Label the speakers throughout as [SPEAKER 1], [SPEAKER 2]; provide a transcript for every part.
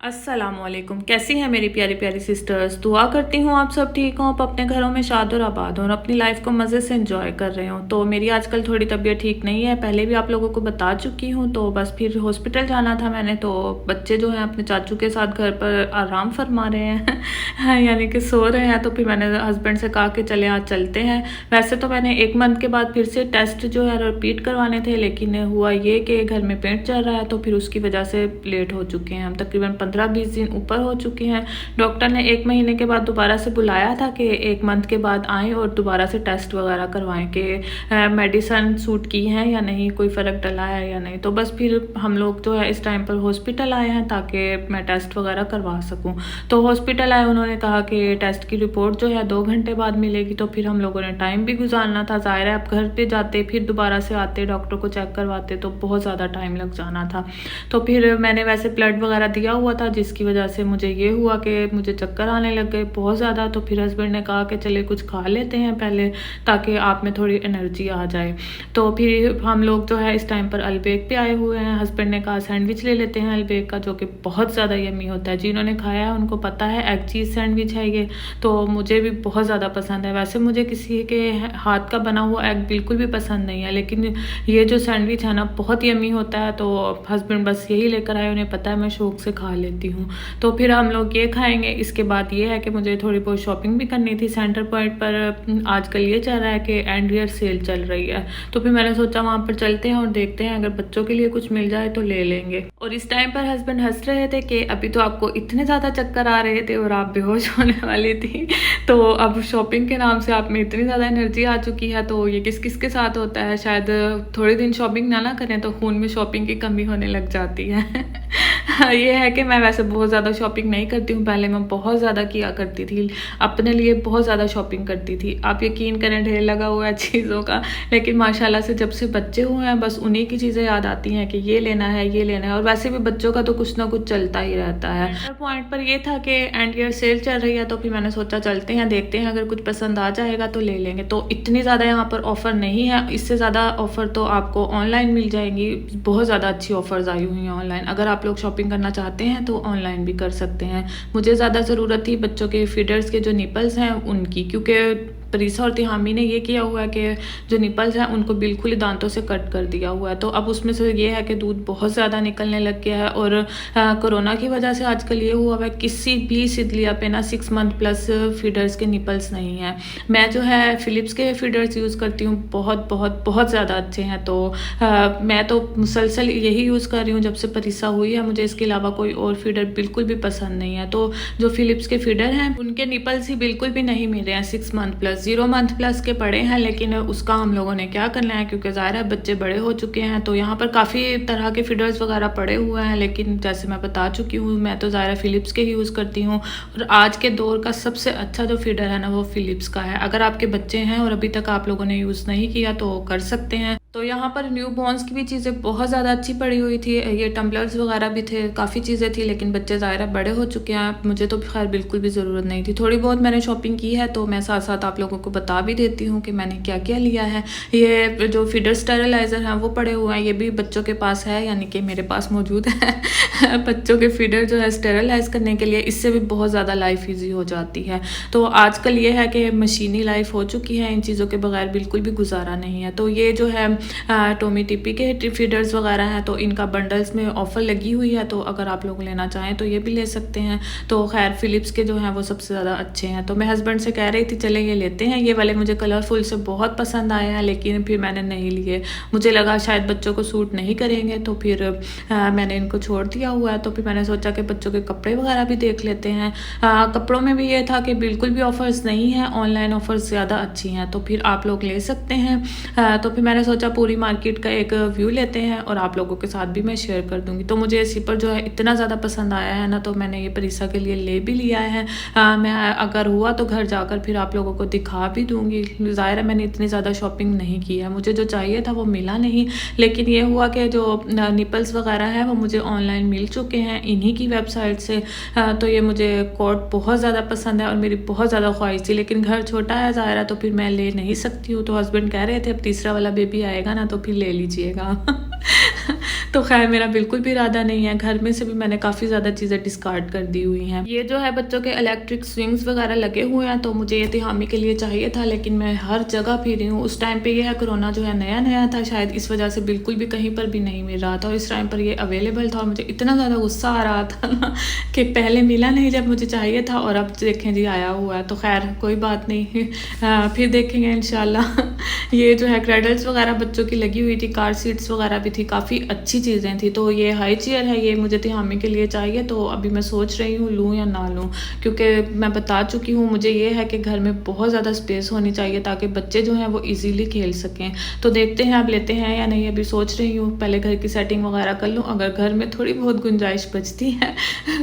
[SPEAKER 1] अस्सलामुअलैकुम। कैसी हैं मेरी प्यारी प्यारी सिस्टर्स। दुआ करती हूँ आप सब ठीक हों, आप अपने घरों में शाद और आबाद हों और अपनी लाइफ को मज़े से एंजॉय कर रहे हो। तो मेरी आजकल थोड़ी तबीयत ठीक नहीं है, पहले भी आप लोगों को बता चुकी हूँ। तो बस फिर हॉस्पिटल जाना था मैंने। तो बच्चे जो हैं अपने चाचू के साथ घर पर आराम फरमा रहे हैं यानी कि सो रहे हैं। तो फिर मैंने हस्बैंड से कहा कि चले आज चलते हैं। वैसे तो मैंने 1 मंथ के बाद फिर से टेस्ट जो है रिपीट करवाने थे, लेकिन हुआ ये कि घर में पेंट चल रहा है, तो फिर उसकी वजह से लेट हो चुके हैं हम। तकरीबन 15-20 दिन ऊपर हो चुके हैं। डॉक्टर ने 1 महीने के बाद दोबारा से बुलाया था कि 1 मंथ के बाद आएँ और दोबारा से टेस्ट वगैरह करवाएं कि मेडिसन सूट की है या नहीं, कोई फ़र्क डला है या नहीं। तो बस फिर हम लोग जो है इस टाइम पर हॉस्पिटल आए हैं ताकि मैं टेस्ट वगैरह करवा सकूं। तो हॉस्पिटल आए, उन्होंने कहा कि टेस्ट की रिपोर्ट जो है 2 घंटे बाद मिलेगी। तो फिर हम लोगों ने टाइम भी गुजारना था, ज़ाहिर है अब घर पे जाते फिर दोबारा से आते डॉक्टर को चेक करवाते तो बहुत ज़्यादा टाइम लग जाना था। तो फिर मैंने वैसे ब्लड वगैरह दिया हुआ था, जिसकी वजह से मुझे ये हुआ कि मुझे चक्कर आने लग गए बहुत ज़्यादा। तो फिर हस्बैंड ने कहा कि चले कुछ खा लेते हैं पहले ताकि आप में थोड़ी एनर्जी आ जाए। तो फिर हम लोग जो है इस टाइम पर अलबेक पे आए हुए हैं। हस्बैंड ने कहा सैंडविच ले लेते हैं अलबेक का, जो कि बहुत ज़्यादा यम्मी होता है। जिन्होंने खाया है उनको पता है, एग चीज़ सैंडविच है ये। तो मुझे भी बहुत ज़्यादा पसंद है। वैसे मुझे किसी के हाथ का बना हुआ एग बिल्कुल भी पसंद नहीं है, लेकिन ये जो सैंडविच है ना बहुत यम्मी होता है। तो हस्बैंड बस यही लेकर आए, उन्हें पता है मैं शौक से खा लेती हूँ। तो फिर हम लोग ये खाएंगे। इसके बाद ये है कि मुझे थोड़ी बहुत शॉपिंग भी करनी थी। सेंटर पॉइंट पर आजकल ये चल रहा है कि एंड ईयर सेल चल रही है, तो फिर मैंने सोचा वहाँ पर चलते हैं और देखते हैं, अगर बच्चों के लिए कुछ मिल जाए तो ले लेंगे। और इस टाइम पर हस्बैंड हंस रहे थे कि अभी तो आपको इतने ज़्यादा चक्कर आ रहे थे और आप बेहोश होने वाली थी, तो अब शॉपिंग के नाम से आप में इतनी ज़्यादा एनर्जी आ चुकी है। तो ये किस किस के साथ होता है, शायद थोड़े दिन शॉपिंग ना करें तो खून में शॉपिंग की कमी होने लग जाती है ये है कि मैं वैसे बहुत ज़्यादा शॉपिंग नहीं करती हूँ, पहले मैं बहुत ज़्यादा किया करती थी, अपने लिए बहुत ज़्यादा शॉपिंग करती थी। आप यकीन करें ढेर लगा हुआ है चीज़ों का, लेकिन माशाल्लाह से जब से बच्चे हुए हैं बस उन्हीं की चीज़ें याद आती हैं कि ये लेना है ये लेना है। और वैसे भी बच्चों का तो कुछ ना कुछ चलता ही रहता है। पॉइंट पर ये था कि एंड ईयर सेल चल रही है, तो फिर मैंने सोचा चलते हैं देखते हैं, अगर कुछ पसंद आ जाएगा तो ले लेंगे। तो इतनी ज़्यादा यहाँ पर ऑफ़र नहीं है, इससे ज़्यादा ऑफ़र तो आपको ऑनलाइन मिल जाएंगी। बहुत ज़्यादा अच्छी ऑफ़र्स आई हुई हैं ऑनलाइन। अगर आप लोग शॉपिंग करना चाहते हैं तो ऑनलाइन भी कर सकते हैं। मुझे ज़्यादा ज़रूरत थी बच्चों के फीडर्स के जो निपल्स हैं उनकी, क्योंकि प्रीसा और तिहामी ने ये किया हुआ है कि जो निपल्स हैं उनको बिल्कुल ही दांतों से कट कर दिया हुआ है। तो अब उसमें से ये है कि दूध बहुत ज़्यादा निकलने लग गया है। और कोरोना की वजह से आजकल ये हुआ है किसी भी सिदलिया पे ना 6 मंथ प्लस फीडर्स के निपल्स नहीं हैं। मैं जो है फ़िलिप्स के फीडर्स यूज़ करती हूँ, बहुत बहुत बहुत ज़्यादा अच्छे हैं। तो मैं तो मुसलसल यही यूज़ कर रही हूँ जब से प्रीसा हुई है। मुझे इसके अलावा कोई और फीडर बिल्कुल भी पसंद नहीं है। तो जो फ़िलिप्स के फीडर हैं उनके निपल्स ही बिल्कुल भी नहीं मिल रहे हैं 6 मंथ प्लस, 0 मंथ प्लस के पड़े हैं। लेकिन उसका हम लोगों ने क्या करना है, क्योंकि ज़ाहिर है बच्चे बड़े हो चुके हैं। तो यहाँ पर काफ़ी तरह के फीडर्स वगैरह पड़े हुए हैं, लेकिन जैसे मैं बता चुकी हूँ मैं तो ज़ाहिर फ़िलिप्स के ही यूज़ करती हूँ। और आज के दौर का सबसे अच्छा जो फीडर है ना वो फ़िलिप्स का है। अगर आपके बच्चे हैं और अभी तक आप लोगों ने यूज़ नहीं किया तो कर सकते हैं। तो यहाँ पर न्यू बॉर्न्स की भी चीज़ें बहुत ज़्यादा अच्छी पड़ी हुई थी, ये टम्बलर्स वगैरह भी थे, काफ़ी चीज़ें थी। लेकिन बच्चे ज़ाहिर बड़े हो चुके हैं, मुझे तो खैर बिल्कुल भी ज़रूरत नहीं थी। थोड़ी बहुत मैंने शॉपिंग की है तो मैं साथ साथ आप लोगों को बता भी देती हूँ कि मैंने क्या क्या लिया है। ये जो फीडर स्टेरिलाइज़र हैं वो पड़े हुए हैं, ये भी बच्चों के पास है, यानी कि मेरे पास मौजूद है बच्चों के फीडर जो है स्टेरिलाइज़ करने के लिए, इससे भी बहुत ज़्यादा लाइफ ईजी हो जाती है। तो आजकल ये है कि मशीनी लाइफ हो चुकी है, इन चीज़ों के बगैर बिल्कुल भी गुजारा नहीं है। तो ये जो है टोमी टिपी के फीडर्स वगैरह हैं, तो इनका बंडल्स में ऑफ़र लगी हुई है। तो अगर आप लोग लेना चाहें तो ये भी ले सकते हैं। तो खैर फ़िलिप्स के जो हैं वो सबसे ज़्यादा अच्छे हैं। तो मैं हस्बैंड से कह रही थी चले ये लेते हैं, ये वाले मुझे कलरफुल से बहुत पसंद आए हैं, लेकिन फिर मैंने नहीं लिए। मुझे लगा शायद बच्चों को सूट नहीं करेंगे, तो फिर मैंने इनको छोड़ दिया हुआ है। तो फिर मैंने सोचा कि बच्चों के कपड़े वगैरह भी देख लेते हैं। कपड़ों में भी ये था कि बिल्कुल भी ऑफ़र्स नहीं है, ऑनलाइन ऑफ़र्स ज़्यादा अच्छी हैं, तो फिर आप लोग ले सकते हैं। तो फिर मैंने सोचा पूरी मार्केट का एक व्यू लेते हैं और आप लोगों के साथ भी मैं शेयर कर दूंगी। तो मुझे इसी पर जो है इतना ज़्यादा पसंद आया है ना, तो मैंने ये प्रीसा के लिए ले भी लिया है। मैं अगर हुआ तो घर जाकर फिर आप लोगों को दिखा भी दूंगी। ज़ाहिर है मैंने इतनी ज़्यादा शॉपिंग नहीं की है, मुझे जो चाहिए था वो मिला नहीं। लेकिन ये हुआ कि जो निपल्स वगैरह है वो मुझे ऑनलाइन मिल चुके हैं इन्हीं की वेबसाइट से। तो ये मुझे कोट बहुत ज़्यादा पसंद है और मेरी बहुत ज़्यादा ख्वाहिश थी, लेकिन घर छोटा है ज़ाहिर है, तो फिर मैं ले नहीं सकती हूँ। तो हस्बैंड कह रहे थे अब तीसरा वाला बेबी आएगा ना तो फिर ले लीजिएगा तो खैर मेरा बिल्कुल भी इरादा नहीं है, घर में से भी मैंने काफ़ी ज़्यादा चीज़ें डिस्कार्ड कर दी हुई हैं। ये जो है बच्चों के इलेक्ट्रिक स्विंग्स वगैरह लगे हुए हैं, तो मुझे ये तिहामी के लिए चाहिए था, लेकिन मैं हर जगह फिरी हूँ। उस टाइम पे ये है कोरोना जो है नया नया था, शायद इस वजह से बिल्कुल भी कहीं पर भी नहीं मिल रहा था, और इस टाइम पर ये अवेलेबल था और मुझे इतना ज़्यादा गुस्सा आ रहा था ना कि पहले मिला नहीं जब मुझे चाहिए था, और अब देखें जी आया हुआ है। तो खैर कोई बात नहीं, फिर देखेंगे इंशाल्लाह। ये जो है क्रेडल्स वगैरह बच्चों की लगी हुई थी, कार सीट्स वगैरह भी थी, काफ़ी अच्छी चीज़ें थी। तो ये हाई चेयर है, ये मुझे तिहामी के लिए चाहिए, तो अभी मैं सोच रही हूँ लूँ या ना लूँ, क्योंकि मैं बता चुकी हूँ मुझे ये है कि घर में बहुत ज़्यादा स्पेस होनी चाहिए ताकि बच्चे जो हैं वो ईजीली खेल सकें। तो देखते हैं अब लेते हैं या नहीं, अभी सोच रही हूँ पहले घर की सेटिंग वगैरह कर लूँ, अगर घर में थोड़ी बहुत गुंजाइश बचती है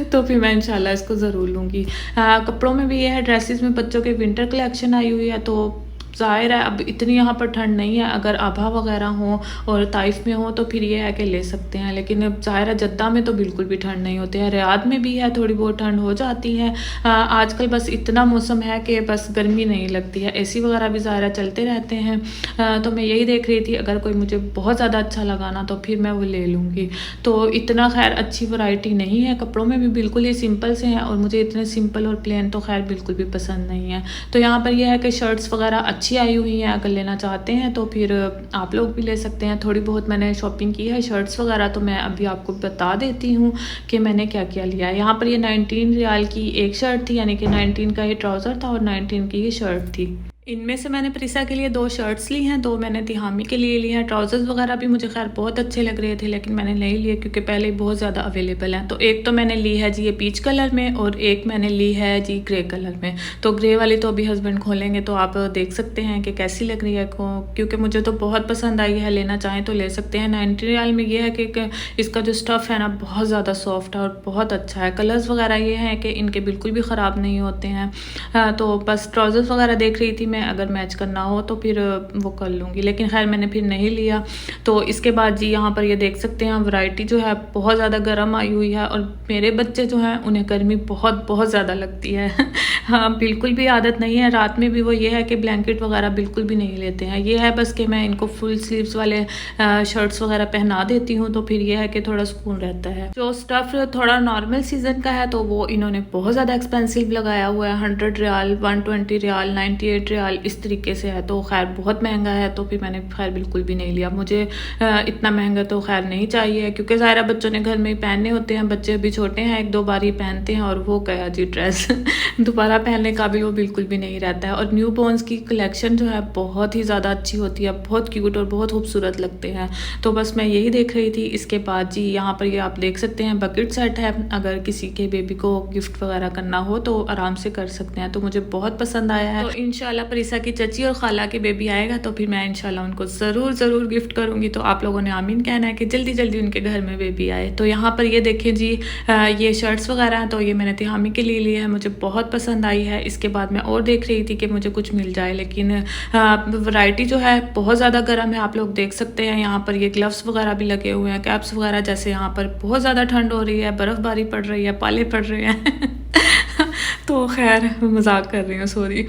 [SPEAKER 1] तो फिर मैं इंशाल्लाह इसको ज़रूर लूँगी। कपड़ों में भी ये है, ड्रेसेस में बच्चों के विंटर कलेक्शन आई हुई है, तो ज़ाहिर है अब इतनी यहाँ पर ठंड नहीं है, अगर आभा वगैरह हो और ताइफ में हो तो फिर ये है कि ले सकते हैं, लेकिन अब ज़ाहिर है जद्दा में तो बिल्कुल भी ठंड नहीं होती है। रियाद में भी है, थोड़ी बहुत ठंड हो जाती है। आजकल बस इतना मौसम है कि बस गर्मी नहीं लगती है, एसी वगैरह भी ज़ाहिर है चलते रहते हैं। तो मैं यही देख रही थी, अगर कोई मुझे बहुत ज़्यादा अच्छा लगा ना तो फिर मैं वो ले लूँगी। तो इतना खैर अच्छी वैरायटी नहीं है, कपड़ों में भी बिल्कुल ही सिंपल से हैं, और मुझे इतने सिंपल और प्लेन तो खैर बिल्कुल भी पसंद नहीं है। तो यहाँ पर यह है कि शर्ट्स वगैरह अच्छी आई हुई हैं, अगर लेना चाहते हैं तो फिर आप लोग भी ले सकते हैं। थोड़ी बहुत मैंने शॉपिंग की है शर्ट्स वगैरह, तो मैं अभी आपको बता देती हूँ कि मैंने क्या क्या लिया है। यहाँ पर ये 19 रियाल की एक शर्ट थी, यानी कि 19 का ये ट्राउज़र था और 19 की ये शर्ट थी। इनमें से मैंने प्रिसा के लिए 2 शर्ट्स ली हैं, 2 मैंने तिहामी के लिए ली हैं। ट्राउज़र्स वगैरह भी मुझे खैर बहुत अच्छे लग रहे थे, लेकिन मैंने नहीं लिए क्योंकि पहले ही बहुत ज़्यादा अवेलेबल हैं। तो एक तो मैंने ली है जी ये पीच कलर में, और एक मैंने ली है जी ग्रे कलर में। तो ग्रे वाली तो अभी हस्बैंड खोलेंगे, तो आप देख सकते हैं कि कैसी लग रही है को, क्योंकि मुझे तो बहुत पसंद आई है, लेना चाहें तो ले सकते हैं। 90 रियाल में ये है कि इसका जो स्टफ़ है ना बहुत ज़्यादा सॉफ्ट है और बहुत अच्छा है। कलर्स वगैरह ये हैं कि इनके बिल्कुल भी ख़राब नहीं होते हैं। तो बस ट्राउज़र्स वगैरह देख रही थी मैं, अगर मैच करना हो तो फिर वो कर लूँगी, लेकिन खैर मैंने फिर नहीं लिया। तो इसके बाद जी यहाँ पर ये देख सकते हैं वैरायटी जो है बहुत ज़्यादा गर्म आई हुई है, और मेरे बच्चे जो हैं उन्हें गर्मी बहुत बहुत ज़्यादा लगती है। हाँ बिल्कुल भी आदत नहीं है, रात में भी वो ये है कि ब्लैंकेट वगैरह बिल्कुल भी नहीं लेते हैं। ये है बस कि मैं इनको फुल स्लीव्स वाले शर्ट्स वगैरह पहना देती हूँ, तो फिर ये है कि थोड़ा सुकून रहता है। जो स्टफ़ थोड़ा नॉर्मल सीज़न का है तो वो इन्होंने बहुत ज़्यादा एक्सपेंसिव लगाया हुआ है, 100 रियाल, 120 रियाल, 98 रियाल इस तरीके से है। तो खैर बहुत महंगा है, तो फिर मैंने खैर बिल्कुल भी नहीं लिया। मुझे इतना महंगा तो खैर नहीं चाहिए, क्योंकि ज़ाहिर बच्चों ने घर में ही पहनने होते हैं, बच्चे अभी छोटे हैं, 1-2 बार ही पहनते हैं, और वो गया जी ड्रेस दोबारा पहनने का भी वो बिल्कुल भी नहीं रहता है। और न्यू बॉर्न्स की कलेक्शन जो है बहुत ही ज़्यादा अच्छी होती है, बहुत क्यूट और बहुत खूबसूरत लगते हैं। तो बस मैं यही देख रही थी। इसके बाद जी यहाँ पर ये आप देख सकते हैं बकेट सेट है, अगर किसी के बेबी को गिफ्ट वगैरह करना हो तो आराम से कर सकते हैं। तो मुझे बहुत पसंद आया है। तो इंशाल्लाह परिसा की चची और खाला के बेबी आएगा तो फिर मैं इंशाल्लाह उनको ज़रूर गिफ्ट करूँगी। तो आप लोगों ने आमीन कहना है कि जल्दी जल्दी उनके घर में बेबी आए। तो यहाँ पर ये देखें जी ये शर्ट्स वगैरह हैं, तो ये मैंने तिहामी के लिए लिया है, मुझे बहुत पसंद आई है। इसके बाद मैं और देख रही थी कि मुझे कुछ मिल जाए, लेकिन वैरायटी जो है बहुत ज़्यादा गर्म है। आप लोग देख सकते हैं यहाँ पर ये ग्लव्स वगैरह भी लगे हुए हैं, कैप्स वगैरह, जैसे यहाँ पर बहुत ज़्यादा ठंड हो रही है, बर्फ़बारी पड़ रही है, पाले पड़ रहे हैं तो खैर मजाक कर रही हूँ, सॉरी।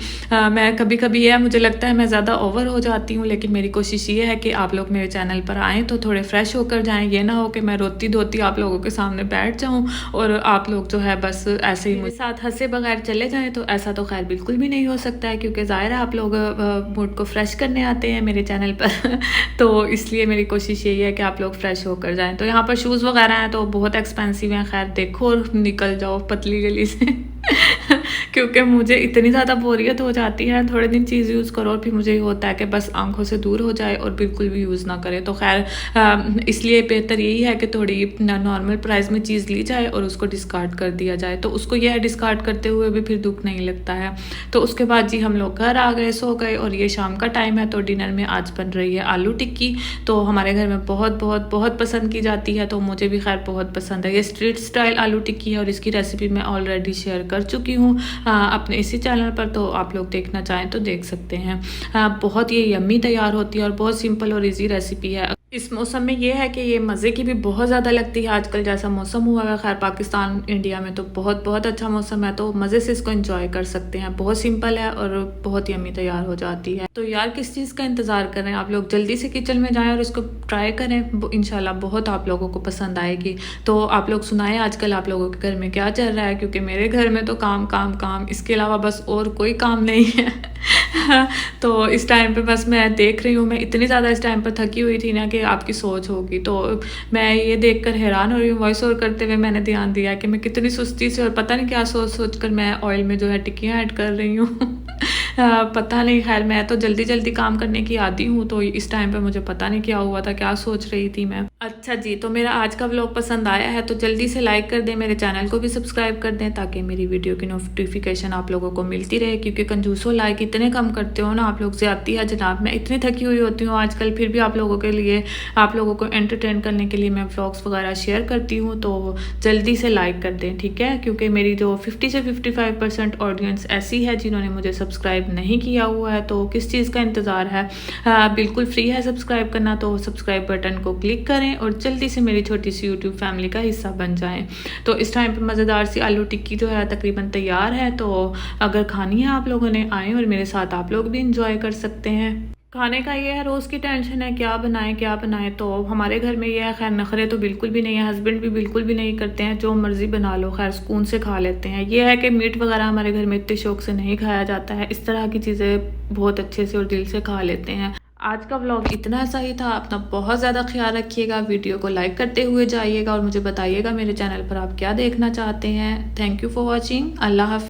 [SPEAKER 1] मैं कभी कभी है मुझे लगता है मैं ज़्यादा ओवर हो जाती हूँ, लेकिन मेरी कोशिश ये है कि आप लोग मेरे चैनल पर आएँ तो थोड़े फ्रेश होकर जाएँ। ये ना हो कि मैं रोती धोती आप लोगों के सामने बैठ जाऊँ और आप लोग जो है बस ऐसे ही मुझे साथ हंसे बगैर चले जाएँ। तो ऐसा तो खैर बिल्कुल भी नहीं हो सकता है, क्योंकि ज़ाहिर है आप लोग मूड को फ्रेश करने आते हैं मेरे चैनल पर तो इसलिए मेरी कोशिश यही है कि आप लोग फ्रेश होकर जाएँ। तो यहाँ पर शूज़ वगैरह हैं तो बहुत एक्सपेंसिव हैं, खैर देखो और निकल जाओ पतली गली से क्योंकि मुझे इतनी ज़्यादा बोरियत हो जाती है, थोड़े दिन चीज़ यूज़ करो और फिर मुझे ये होता है कि बस आंखों से दूर हो जाए और बिल्कुल भी यूज़ ना करें। तो खैर इसलिए बेहतर यही है कि थोड़ी नॉर्मल प्राइस में चीज़ ली जाए और उसको डिस्कार्ड कर दिया जाए, तो उसको यह डिस्कार्ड करते हुए भी फिर दुख नहीं लगता है। तो उसके बाद जी हम लोग घर आ गए, सो गए, और ये शाम का टाइम है। तो डिनर में आज बन रही है आलू टिक्की, तो हमारे घर में बहुत बहुत बहुत पसंद की जाती है, तो मुझे भी खैर बहुत पसंद है। ये स्ट्रीट स्टाइल आलू टिक्की है और इसकी रेसिपी मैं ऑलरेडी शेयर कर चुकी हूँ अपने इसी चैनल पर, तो आप लोग देखना चाहें तो देख सकते हैं। बहुत ये यम्मी तैयार होती है और बहुत सिंपल और इजी रेसिपी है। इस मौसम में ये है कि ये मज़े की भी बहुत ज़्यादा लगती है आजकल जैसा मौसम हुआ है। खैर पाकिस्तान इंडिया में तो बहुत बहुत अच्छा मौसम है, तो मज़े से इसको एंजॉय कर सकते हैं। बहुत सिंपल है और बहुत यम्मी तैयार हो जाती है। तो यार किस चीज़ का इंतज़ार कर रहे हैं आप लोग, जल्दी से किचन में जाएं और इसको ट्राई करें। इंशाल्लाह बहुत आप लोगों को पसंद आएगी। तो आप लोग सुनाएं आजकल आप लोगों के घर में क्या चल रहा है, क्योंकि मेरे घर में तो काम काम काम, इसके अलावा बस और कोई काम नहीं है। तो इस टाइम पे बस मैं देख रही हूँ, मैं इतनी ज़्यादा इस टाइम पर थकी हुई थी ना कि आपकी सोच होगी। तो मैं ये देखकर हैरान हो रही हूँ, वॉइस ओवर करते हुए मैंने ध्यान दिया कि मैं कितनी सुस्ती से और पता नहीं क्या सोच सोच कर मैं ऑयल में जो है टिक्कियाँ ऐड कर रही हूँ। पता नहीं, खैर मैं तो जल्दी जल्दी काम करने की आदी हूँ, तो इस टाइम पे मुझे पता नहीं क्या हुआ था, क्या सोच रही थी मैं। अच्छा जी, तो मेरा आज का व्लॉग पसंद आया है तो जल्दी से लाइक कर दें, मेरे चैनल को भी सब्सक्राइब कर दें ताकि मेरी वीडियो की नोटिफिकेशन आप लोगों को मिलती रहे। क्योंकि कंजूसो लाइक इतने कम करते हो ना आप लोग, ज़्यादती है जनाब। मैं इतनी थकी हुई होती हूँ आजकल, फिर भी आप लोगों के लिए, आप लोगों को एंटरटेन करने के लिए मैं व्लॉग्स वगैरह शेयर करती हूँ। तो जल्दी से लाइक कर दें, ठीक है। क्योंकि मेरी जो 50 से 55% ऑडियंस ऐसी है जिन्होंने मुझे सब्सक्राइब नहीं किया हुआ है, तो किस चीज़ का इंतज़ार है। बिल्कुल फ्री है सब्सक्राइब करना, तो सब्सक्राइब बटन को क्लिक करें और जल्दी से मेरी छोटी सी यूट्यूब फैमिली का हिस्सा बन जाएं। तो इस टाइम पे मज़ेदार सी आलू टिक्की जो है तकरीबन तैयार है। तो अगर खानी है आप लोगों ने, आएँ और मेरे साथ आप लोग भी इंजॉय कर सकते हैं। खाने का ये है, रोज़ की टेंशन है क्या बनाएं क्या बनाएं। तो हमारे घर में ये है, खैर नखरे तो बिल्कुल भी नहीं है, हस्बैंड भी बिल्कुल भी नहीं करते हैं, जो मर्ज़ी बना लो खैर सुकून से खा लेते हैं। ये है कि मीट वगैरह हमारे घर में इतने शौक से नहीं खाया जाता है, इस तरह की चीज़ें बहुत अच्छे से और दिल से खा लेते हैं। आज का व्लॉग इतना सा ही था। अपना बहुत ज़्यादा ख्याल रखिएगा, वीडियो को लाइक करते हुए जाइएगा और मुझे बताइएगा मेरे चैनल पर आप क्या देखना चाहते हैं। Thank you for watching. अल्लाह हाफ़िज़।